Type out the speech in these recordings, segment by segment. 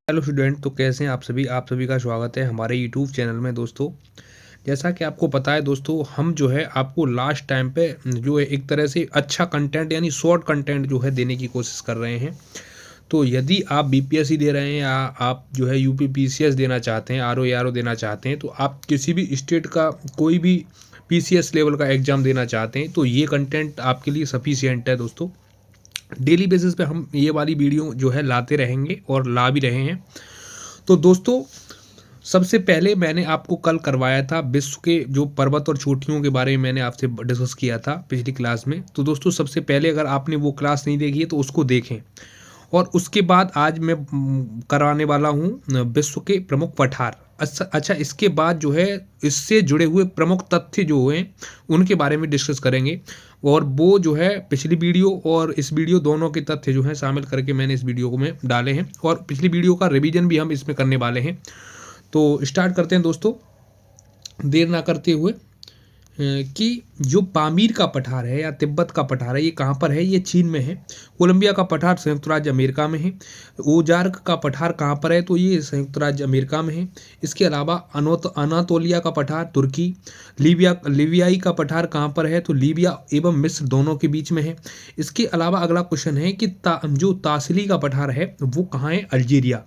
Hello student, तो कैसे हैं आप सभी का स्वागत है हमारे यूट्यूब चैनल में। दोस्तों, जैसा कि आपको पता है दोस्तों, हम जो है आपको लास्ट टाइम पे जो है एक तरह से अच्छा कंटेंट यानी शॉर्ट कंटेंट जो है देने की कोशिश कर रहे हैं। तो यदि आप बीपीएससी दे रहे हैं या आप जो है यूपी पीसीएस देना चाहते हैं, आरओ एआरओ देना चाहते हैं, तो आप किसी भी स्टेट का कोई भी पीसीएस लेवल का एग्ज़ाम देना चाहते हैं, तो ये कंटेंट आपके लिए सफिशिएंट है दोस्तों। डेली बेसिस पे हम ये वाली वीडियो जो है लाते रहेंगे और ला भी रहे हैं। तो दोस्तों, सबसे पहले मैंने आपको कल करवाया था विश्व के जो पर्वत और चोटियों के बारे में मैंने आपसे डिस्कस किया था पिछली क्लास में। तो दोस्तों, सबसे पहले अगर आपने वो क्लास नहीं देखी है तो उसको देखें। और उसके बाद आज मैं कराने वाला हूँ विश्व के प्रमुख पठार। अच्छा, इसके बाद जो है इससे जुड़े हुए प्रमुख तथ्य जो हैं उनके बारे में डिस्कस करेंगे। और वो जो है पिछली वीडियो और इस वीडियो दोनों के तथ्य जो हैं शामिल करके मैंने इस वीडियो को में डाले हैं, और पिछली वीडियो का रिवीजन भी हम इसमें करने वाले हैं। तो स्टार्ट करते हैं दोस्तों, देर ना करते हुए। कि जो पामीर का पठार है या तिब्बत का पठार है, ये कहाँ पर है? ये चीन में है। कोलंबिया का पठार संयुक्त राज्य अमेरिका में है। ओजार्क का पठार कहाँ पर है? तो ये संयुक्त राज्य अमेरिका में है। इसके अलावा अनातोलिया का पठार तुर्की। लीबियाई का पठार कहाँ पर है? तो लीबिया एवं मिस्र दोनों के बीच में है। इसके अलावा अगला क्वेश्चन है कि जो तासली का पठार है वो कहाँ है? अल्जीरिया।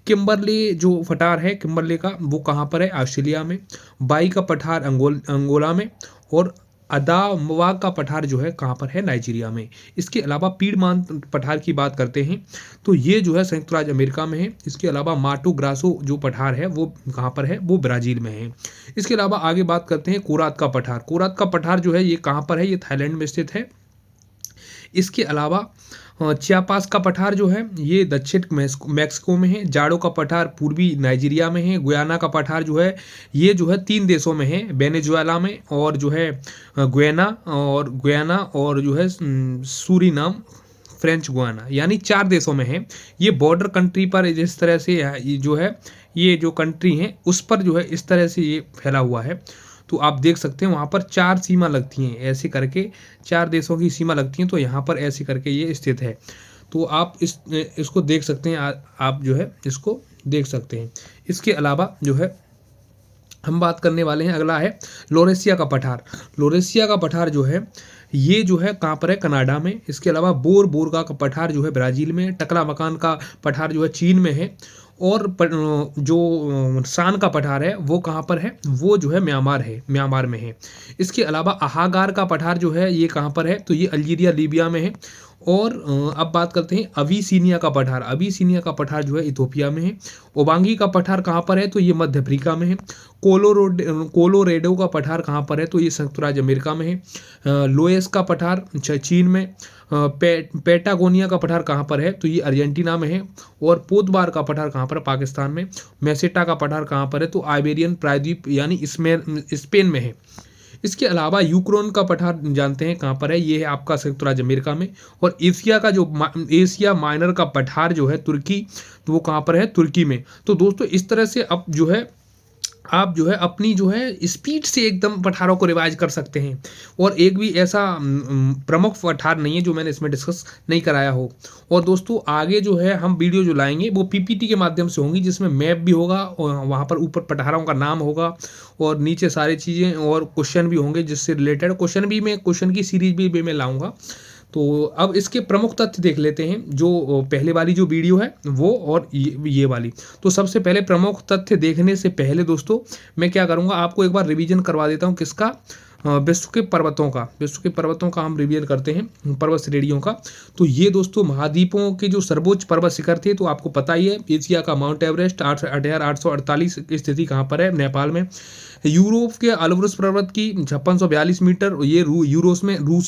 किम्बरले जो पठार है किम्बरले का, वो कहाँ पर है? ऑस्ट्रेलिया में। बाई का पठार अंगोला में। और अदामवा का पठार जो है कहाँ पर है? नाइजीरिया में। इसके अलावा पीडमान पठार की बात करते हैं तो ये जो है संयुक्त राज्य अमेरिका में है। इसके अलावा माटो ग्रासो जो पठार है वो कहाँ पर है? वो ब्राज़ील में है। इसके अलावा आगे बात करते हैं कोरात का पठार। कोरात का पठार जो है ये कहाँ पर है? ये थाईलैंड में स्थित है। इसके अलावा चियापास का पठार जो है ये दक्षिण मैक्सिको में है। जाड़ो का पठार पूर्वी नाइजीरिया में है। गुयाना का पठार जो है ये जो है 3 देशों में है, वेनेजुएला में और जो है गुयाना और जो है सूरीनाम, फ्रेंच गुयाना, यानी 4 देशों में है। ये बॉर्डर कंट्री पर जिस तरह से जो है ये जो कंट्री है उस पर जो है इस तरह से ये फैला हुआ है। तो आप देख सकते हैं वहाँ पर 4 सीमा लगती हैं, ऐसे करके 4 देशों की सीमा लगती हैं। तो यहाँ पर ऐसे करके ये स्थित है। तो आप इसको देख सकते हैं, आप जो है इसको देख सकते हैं। इसके अलावा जो है हम बात करने वाले हैं, अगला है लोरेसिया का पठार। लोरेसिया का पठार जो है ये जो है कहाँ पर है? कनाडा में। इसके अलावा बोरगा का पठार जो है ब्राज़ील में। टकला मकान का पठार जो है चीन में है। और जो शान का पठार है वो कहाँ पर है? वो जो है म्यांमार में है। इसके अलावा अहागार का पठार जो है ये कहाँ पर है? तो ये अल्जीरिया लीबिया में है। और अब बात करते हैं अबिसिनिया का पठार। अबिसिनिया का पठार जो है इथोपिया में है। ओबांगी का पठार कहाँ पर है? तो ये मध्य अफ्रीका में है। कोलोरेडो का पठार कहाँ पर है? तो ये संयुक्त राज्य अमेरिका में है। लोएस का पठार चीन में। पेटागोनिया का पठार कहाँ पर है? तो ये अर्जेंटीना में है। और पोतबार का पठार कहाँ पर है? पाकिस्तान में। मेसेटा का पठार कहाँ पर है? तो आइबेरियन प्रायद्वीप यानी स्पेन में है। इसके अलावा यूक्रेन का पठार जानते हैं कहाँ पर है? ये है आपका संयुक्त राज्य अमेरिका में। और एशिया माइनर का पठार जो है तुर्की, तो वो कहाँ पर है? तुर्की में। तो दोस्तों, इस तरह से अब जो है आप जो है अपनी जो है स्पीड से एकदम पठारों को रिवाइज कर सकते हैं। और एक भी ऐसा प्रमुख पठार नहीं है जो मैंने इसमें डिस्कस नहीं कराया हो। और दोस्तों, आगे जो है हम वीडियो जो लाएंगे वो पीपीटी के माध्यम से होंगी, जिसमें मैप भी होगा और वहाँ पर ऊपर पठारों का नाम होगा और नीचे सारी चीज़ें और क्वेश्चन भी होंगे जिससे रिलेटेड क्वेश्चन की सीरीज भी मैं लाऊंगा। तो अब इसके प्रमुख तथ्य देख लेते हैं, जो पहले वाली जो वीडियो है वो और ये वाली। तो सबसे पहले प्रमुख तथ्य देखने से पहले दोस्तों मैं क्या करूँगा, आपको एक बार रिवीजन करवा देता हूँ। किसका? विश्व के पर्वतों का हम रिवीजन करते हैं, पर्वत श्रेणियों का। तो ये दोस्तों महाद्वीपों के जो सर्वोच्च पर्वत शिखर थे, तो आपको पता ही है एशिया का माउंट एवरेस्ट 8,848 स्थिति कहाँ पर है? नेपाल में। यूरोप के अल्ब्रुस पर्वत की 5642 मीटर, ये रूस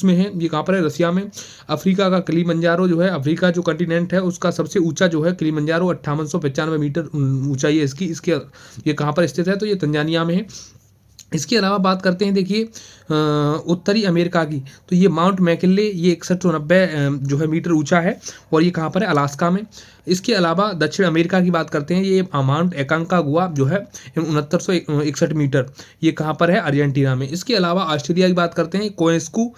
में है। ये कहाँ पर है? रसिया में। अफ्रीका का किलिमंजारो जो है, अफ्रीका जो कंटिनेंट है उसका सबसे ऊंचा जो है किलिमंजारो 5895 मीटर ऊंचाई है इसकी। ये कहाँ पर स्थित है? तो ये तंजानिया में है। इसके अलावा बात करते हैं, देखिए उत्तरी अमेरिका की, तो ये माउंट मैकिनले, ये 6190 जो है मीटर ऊंचा है। और ये कहाँ पर है? अलास्का में। इसके अलावा दक्षिण अमेरिका की बात करते हैं, ये माउंट एकांकागुआ जो है 6961 मीटर, ये कहाँ पर है, अर्जेंटीना में। इसके अलावा ऑस्ट्रेलिया की बात करते हैं, कोएस्कू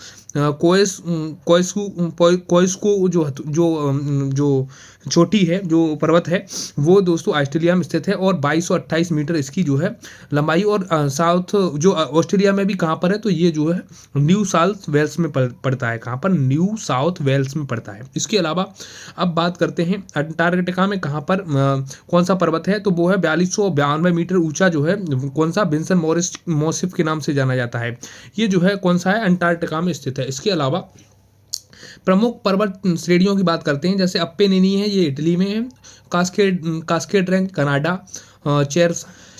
जो चोटी है, जो पर्वत है, वो दोस्तों ऑस्ट्रेलिया में स्थित है और 2228 मीटर इसकी जो है लंबाई। और साउथ जो ऑस्ट्रेलिया में भी कहाँ पर है, तो ये जो है न्यू साउथ वेल्स में पड़ता है। कहाँ पर, न्यू साउथ वेल्स में पड़ता है। इसके अलावा अब बात करते हैं अंटार्कटिका में कहाँ पर कौन सा पर्वत है, तो वो है 4292 मीटर ऊंचा जो है, कौन सा, विंसन मॉरिस मॉसिफ के नाम से जाना जाता है। ये जो है कौन सा है, अंटार्कटिका में स्थित है। इसके अलावा प्रमुख पर्वत श्रेणियों की बात करते हैं, जैसे अप्पेनिनी है, ये इटली में है। कास्केड रेंज कनाडा,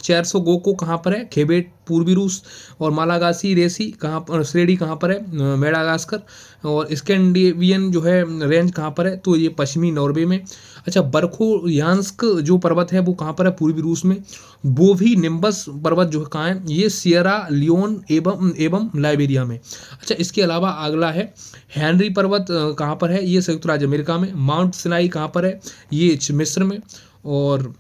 चेरसो गोको कहाँ पर है, खेबेट पूर्वी रूस। और मालागासी रेसी कहाँ पर, श्रेणी कहाँ पर है, मेडागास्कर। और स्कैंडिनेवियन जो है रेंज कहाँ पर है, तो ये पश्चिमी नॉर्वे में। अच्छा, बर्खोयांस्क जो पर्वत है वो कहाँ पर है, पूर्वी रूस में। बोवी निम्बस पर्वत जो है कहाँ है, ये सियरा लियोन एवं लाइबेरिया में। अच्छा, इसके अलावा अगला है हेनरी पर्वत कहाँ पर है, ये संयुक्त राज्य अमेरिका में। माउंट सिनाई कहाँ पर है, ये मिस्र में। और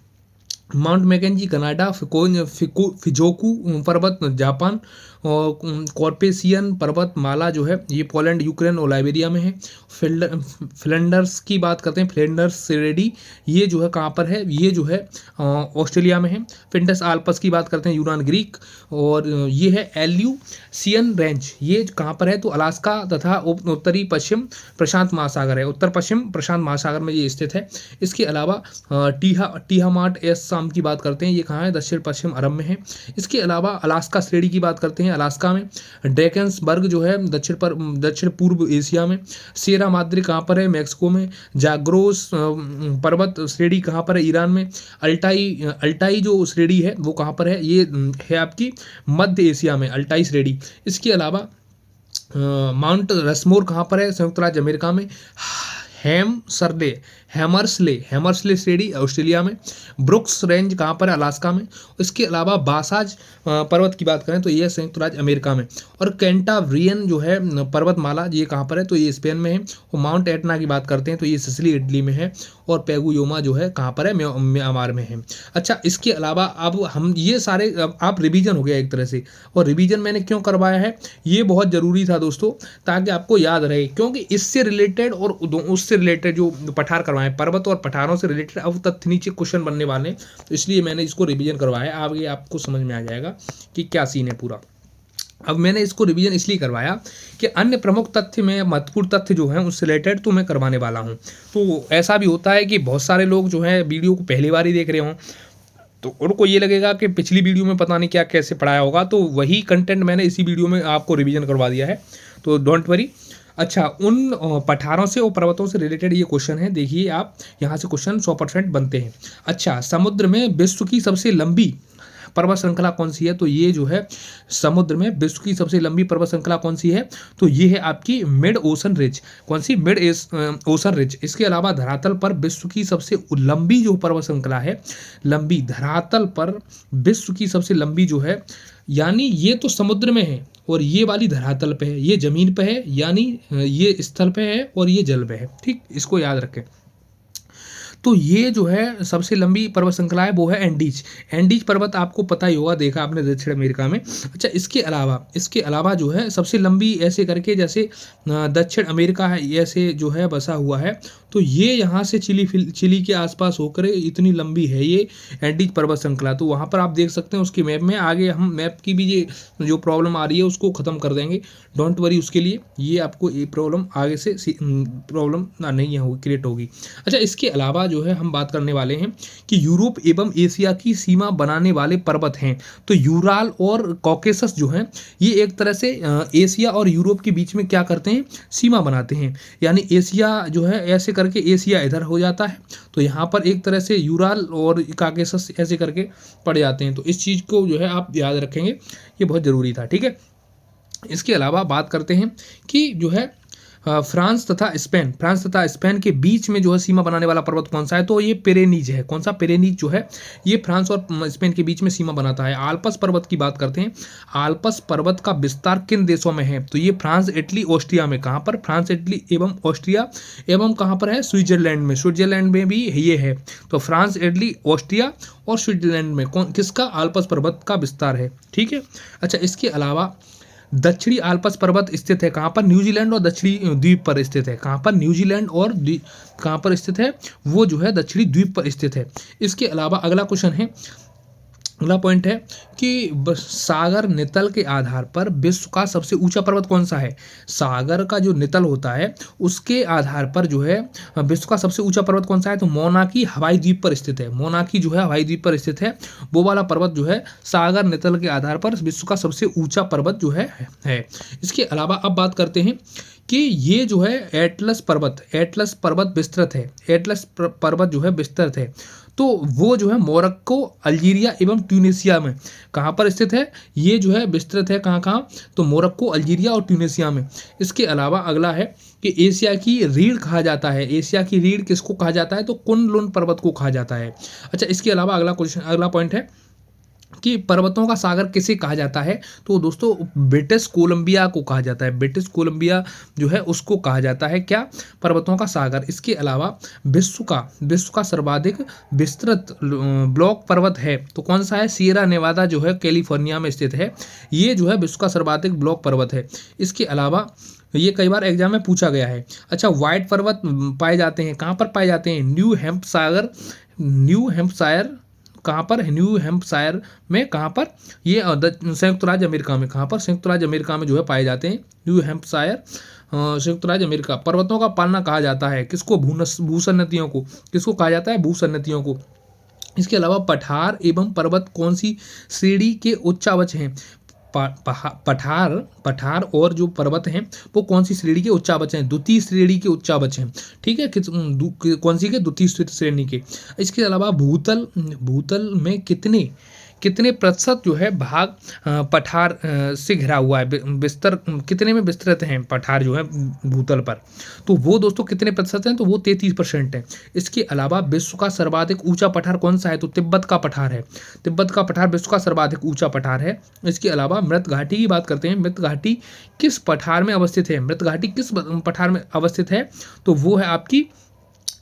माउंट मैकेंजी कनाडा, फिजोकू पर्वत जापान। और कॉर्पेसियन पर्वत माला जो है ये पोलैंड, यूक्रेन और लाइबेरिया में है। फ्लैंडर्स की बात करते हैं, फ्लैंडर्स श्रेणी ये जो है कहाँ पर है, ये जो है ऑस्ट्रेलिया में है। फिंडस आल्पस की बात करते हैं, यूनान ग्रीक। और ये है एल्यूसियन रेंज, ये कहाँ पर है, तो अलास्का तथा उत्तरी पश्चिम प्रशांत महासागर है, उत्तर पश्चिम प्रशांत महासागर में ये स्थित है। इसके अलावा टिहामाट एस साम की बात करते हैं, ये कहाँ है, दक्षिण पश्चिम अरब में है। इसके अलावा अलास्का श्रेणी की बात करते हैं, अलास्का में। ड्रैकेंसबर्ग जो है दक्षिण पूर्व एशिया में। सियरा माद्रे कहाँ पर है, मैक्सिको में। जाग्रोस पर्वत श्रेणी कहाँ पर है, ईरान में। अल्टाई जो श्रेणी है वो कहाँ पर है, ये है आपकी मध्य एशिया में, अल्टाई श्रेणी। इसके अलावा माउंट रसमोर कहाँ पर है, संयुक्त राज्य अमेरिका में। हैमर्सले श्रेणी ऑस्ट्रेलिया में। ब्रुक्स रेंज कहाँ पर है, अलास्का में। इसके अलावा बासाज पर्वत की बात करें तो ये संयुक्त राज्य अमेरिका में। और कैंटाब्रियन जो है पर्वतमाला, ये कहाँ पर है, तो ये स्पेन में है। और माउंट एटना की बात करते हैं तो ये सिसिली इटली में है। और पेगुयोमा जो है कहाँ पर है, म्यांमार में है। अच्छा, इसके अलावा अब हम ये सारे आप रिवीजन हो गया एक तरह से। और रिवीजन मैंने क्यों करवाया है, ये बहुत ज़रूरी था दोस्तों, ताकि आपको याद रहे, क्योंकि इससे रिलेटेड और उससे रिलेटेड जो पठार करवाए, पर्वत और पठारों से रिलेटेड अब तथ्य नीचे क्वेश्चन बनने वाले हैं, तो इसलिए मैंने इसको रिवीजन करवाया। आगे आपको समझ में आ जाएगा कि क्या सीन है पूरा। अब मैंने इसको रिवीजन इसलिए करवाया कि अन्य प्रमुख तथ्य में महत्वपूर्ण तथ्य जो हैं उससे रिलेटेड तो मैं करवाने वाला हूं। तो ऐसा भी होता है कि बहुत सारे लोग जो है वीडियो को पहली बार ही देख रहे हों, तो उनको ये लगेगा कि पिछली वीडियो में पता नहीं क्या कैसे पढ़ाया होगा, तो वही कंटेंट मैंने इसी वीडियो में आपको रिवीजन करवा दिया है, तो डोंट वरी। अच्छा, उन पठारों से और पर्वतों से रिलेटेड ये क्वेश्चन है, देखिए आप, यहाँ से क्वेश्चन 100% बनते हैं। अच्छा, समुद्र में विश्व की सबसे लंबी पर्वत श्रृंखला कौन सी है, तो ये जो है समुद्र में विश्व की सबसे लंबी पर्वत श्रृंखला कौन सी है, तो ये है आपकी मिड ओशन रिज। कौन सी, मिड ओशन रिज। इसके अलावा धरातल पर विश्व की सबसे लंबी जो पर्वत श्रृंखला है, लंबी धरातल पर विश्व की सबसे लंबी जो है, यानी ये तो समुद्र में है और ये वाली धरातल पे है, ये जमीन पे है, यानी ये स्थल पे है और ये जल पे है। ठीक, इसको याद रखें। तो ये जो है सबसे लंबी पर्वत श्रृंखला है वो है एंडीज पर्वत, आपको पता ही होगा, देखा आपने दक्षिण अमेरिका में। अच्छा, इसके अलावा जो है सबसे लंबी ऐसे करके, जैसे दक्षिण अमेरिका है ऐसे जो है बसा हुआ है, तो ये यहाँ से चिली के आसपास होकर इतनी लंबी है ये एंडीज पर्वत श्रृंखला। तो वहाँ पर आप देख सकते हैं उसके मैप में। आगे हम मैप की भी ये जो प्रॉब्लम आ रही है उसको ख़त्म कर देंगे, डोंट वरी उसके लिए। ये आपको ये प्रॉब्लम आगे से प्रॉब्लम नहीं होगी, क्रिएट होगी। अच्छा, इसके अलावा जो है हम बात करने वाले हैं कि यूरोप एवं एशिया की सीमा बनाने वाले पर्वत हैं। तो यूराल और कॉकेसस जो हैं ये एक तरह से एशिया और यूरोप के बीच में क्या करते हैं, सीमा बनाते हैं। यानी एशिया जो है ऐसे करके एशिया इधर हो जाता है, तो यहाँ पर एक तरह से यूराल और कॉकेसस ऐसे करके पड़ जाते हैं। तो इस चीज़ को जो है आप याद रखेंगे, ये बहुत ज़रूरी था। ठीक है, इसके अलावा बात करते हैं कि जो है फ्रांस तथा स्पेन के बीच में जो है सीमा बनाने वाला पर्वत कौन सा है? तो ये पिरेनीज है। कौन सा? पिरेनीज जो है ये फ्रांस और स्पेन के बीच में सीमा बनाता है। आल्प्स पर्वत की बात करते हैं। आल्प्स पर्वत का विस्तार किन देशों में है? तो ये फ्रांस, इटली, ऑस्ट्रिया में। कहाँ पर? फ्रांस, इटली एवं ऑस्ट्रिया एवं कहाँ पर है? स्विट्जरलैंड में। स्विट्जरलैंड में भी ये है। तो फ्रांस, इटली, ऑस्ट्रिया और स्विट्जरलैंड में किसका आल्प्स पर्वत का विस्तार है? ठीक है। अच्छा, इसके अलावा दक्षिणी आल्प्स पर्वत स्थित है कहाँ पर? न्यूजीलैंड और दक्षिणी द्वीप पर स्थित है। कहाँ पर? न्यूजीलैंड और कहाँ पर स्थित है? वो जो है दक्षिणी द्वीप पर स्थित है। इसके अलावा अगला क्वेश्चन है, अगला पॉइंट है कि सागर नितल के आधार पर विश्व का सबसे ऊंचा पर्वत कौन सा है? सागर का जो नितल होता है उसके आधार पर जो है विश्व का सबसे ऊंचा पर्वत कौन सा है? तो मोनाकी हवाई द्वीप पर स्थित है। मोनाकी जो है हवाई द्वीप पर स्थित है। वो वाला पर्वत जो है सागर नितल के आधार पर विश्व का सबसे ऊंचा पर्वत जो है। इसके अलावा अब बात करते हैं कि ये जो है एटलस पर्वत विस्तृत है। एटलस पर्वत जो है विस्तृत है। तो वो जो है मोरक्को, अल्जीरिया एवं ट्यूनीसिया में कहाँ पर स्थित है? ये जो है विस्तृत है कहाँ? तो मोरक्को, अल्जीरिया और ट्यूनीसिया में। इसके अलावा अगला है कि एशिया की रीढ़ कहा जाता है। एशिया की रीढ़ किसको कहा जाता है? तो कुन-लुन पर्वत को कहा जाता है। अच्छा, इसके अलावा अगला पॉइंट है कि पर्वतों का सागर किसे कहा जाता है? तो दोस्तों ब्रिटिश कोलंबिया को कहा जाता है। ब्रिटिश कोलंबिया जो है उसको कहा जाता है क्या? पर्वतों का सागर। इसके अलावा विश्व का सर्वाधिक विस्तृत ब्लॉक पर्वत है तो कौन सा है? सिएरा नेवादा जो है कैलिफोर्निया में स्थित है। ये जो है विश्व का सर्वाधिक ब्लॉक पर्वत है। इसके अलावा ये कई बार एग्जाम में पूछा गया है। अच्छा, व्हाइट पर्वत पाए जाते हैं कहाँ पर पाए जाते हैं? न्यू हैम्पशायर कहाँ पर? न्यू हैम्पशायर में। कहाँ पर? ये संयुक्त राज्य अमेरिका में। कहाँ पर? संयुक्त राज्य अमेरिका में जो है पाए जाते हैं न्यू हैम्पशायर, संयुक्त राज्य अमेरिका। पर्वतों का पालना कहा जाता है किसको? भूसन्नतियों को। किसको कहा जाता है? भूसन्नतियों को। इसके अलावा पठार एवं पर्वत कौन सी श्रेणी के उच्चावच हैं? पठार और जो पर्वत हैं वो कौन सी श्रेणी के उच्चावच हैं? द्वितीय श्रेणी के उच्चावच हैं। ठीक है, कौन सी के? द्वितीय श्रेणी के। इसके अलावा भूतल में कितने प्रतिशत जो है भाग पठार से घिरा हुआ है? कितने में विस्तृत हैं पठार जो है भूतल पर? तो वो दोस्तों कितने प्रतिशत हैं? तो वो 33% है। इसके अलावा विश्व का सर्वाधिक ऊंचा पठार कौन सा है? तो तिब्बत का पठार है। तिब्बत का पठार विश्व का सर्वाधिक ऊंचा पठार है। इसके अलावा मृत घाटी की बात करते हैं। मृत घाटी किस पठार में अवस्थित है? मृत घाटी किस पठार में अवस्थित है? तो वो है आपकी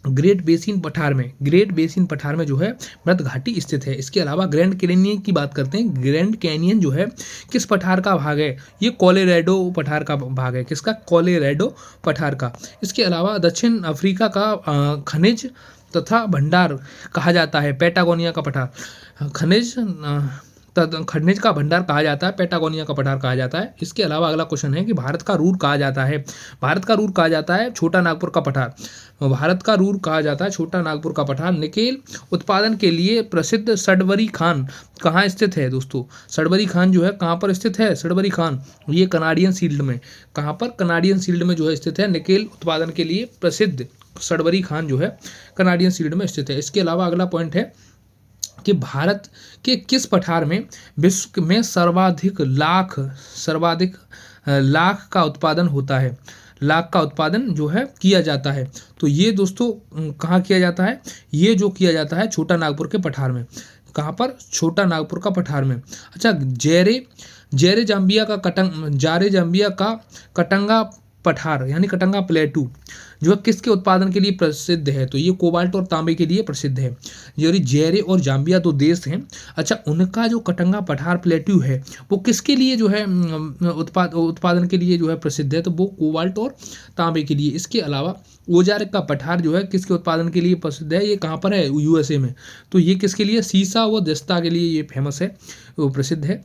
ग्रेट बेसिन पठार में। ग्रेट बेसिन पठार में जो है मृत घाटी स्थित है। इसके अलावा ग्रैंड कैनियन की बात करते हैं। ग्रैंड कैनियन जो है किस पठार का भाग है? ये कोलोराडो पठार का भाग है। किसका? कोलोराडो पठार का। इसके अलावा दक्षिण अफ्रीका का खनिज तथा भंडार कहा जाता है पैटागोनिया का पठार। खनिज का भंडार कहा जाता है, पैटागोनिया का पठार कहा जाता है। इसके अलावा अगला क्वेश्चन है कि भारत का रूर कहा जाता है। भारत का रूर कहा जाता है छोटा नागपुर का पठार। भारत का रूर कहा जाता है छोटा नागपुर का पठार। निकेल उत्पादन के लिए प्रसिद्ध सडबरी खान कहाँ स्थित है दोस्तों? सडबरी खान जो है कहाँ पर स्थित है? सडबरी खान ये कनाडियन शील्ड में। कहाँ पर? कनाडियन शील्ड में जो है स्थित है। निकेल उत्पादन के लिए प्रसिद्ध सडबरी खान जो है कनाडियन शील्ड में स्थित है। इसके अलावा अगला पॉइंट है कि भारत के किस पठार में विश्व में सर्वाधिक लाख का उत्पादन होता है? लाख का उत्पादन जो है किया जाता है। तो ये दोस्तों कहाँ किया जाता है? ये जो किया जाता है छोटा नागपुर के पठार में। कहाँ पर? छोटा नागपुर का पठार में। अच्छा, जारे जाम्बिया का कटंगा पठार यानी कटंगा प्लेटू जो है किसके उत्पादन के लिए प्रसिद्ध है? तो ये कोबाल्ट और तांबे के लिए प्रसिद्ध है। ये जेरे और जाम्बिया दो देश हैं। अच्छा, उनका जो कटंगा पठार प्लेट्यू है वो किसके लिए जो है उत्पादन के लिए जो है प्रसिद्ध है? तो वो कोबाल्ट और तांबे के लिए। इसके अलावा ओजारिक का पठार जो है किसके उत्पादन के लिए प्रसिद्ध है? ये कहाँ पर है? यूएसए में। तो ये किसके लिए? सीसा व दस्ता के लिए ये फेमस है, वो प्रसिद्ध है,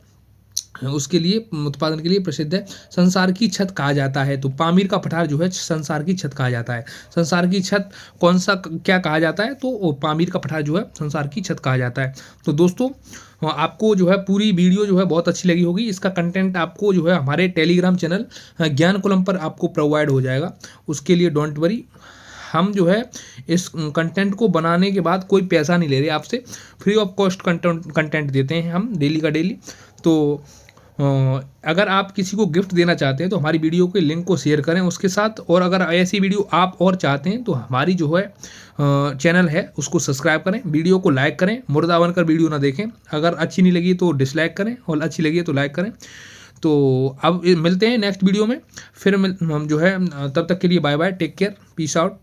उसके लिए उत्पादन के लिए प्रसिद्ध है। संसार की छत कहा जाता है। तो पामीर का पठार जो है संसार की छत कहा जाता है। संसार की छत कौन सा क्या कहा जाता है? तो पामीर का पठार जो है संसार की छत कहा जाता है। तो दोस्तों आपको जो है पूरी वीडियो जो है बहुत अच्छी लगी होगी। इसका कंटेंट आपको जो है हमारे टेलीग्राम चैनल ज्ञान कुलम पर आपको प्रोवाइड हो जाएगा। उसके लिए डोंट वरी, हम जो है इस कंटेंट को बनाने के बाद कोई पैसा नहीं ले रहे आपसे, फ्री ऑफ कॉस्ट कंटेंट देते हैं हम डेली का डेली। तो अगर आप किसी को गिफ्ट देना चाहते हैं तो हमारी वीडियो के लिंक को शेयर करें उसके साथ, और अगर ऐसी वीडियो आप और चाहते हैं तो हमारी जो है चैनल है उसको सब्सक्राइब करें, वीडियो को लाइक करें, मुर्दा बनकर वीडियो ना देखें, अगर अच्छी नहीं लगी तो डिसलाइक करें और अच्छी लगी है तो लाइक करें। तो अब मिलते हैं नेक्स्ट वीडियो में, फिर हम जो है तब तक के लिए bye bye, take care, peace out.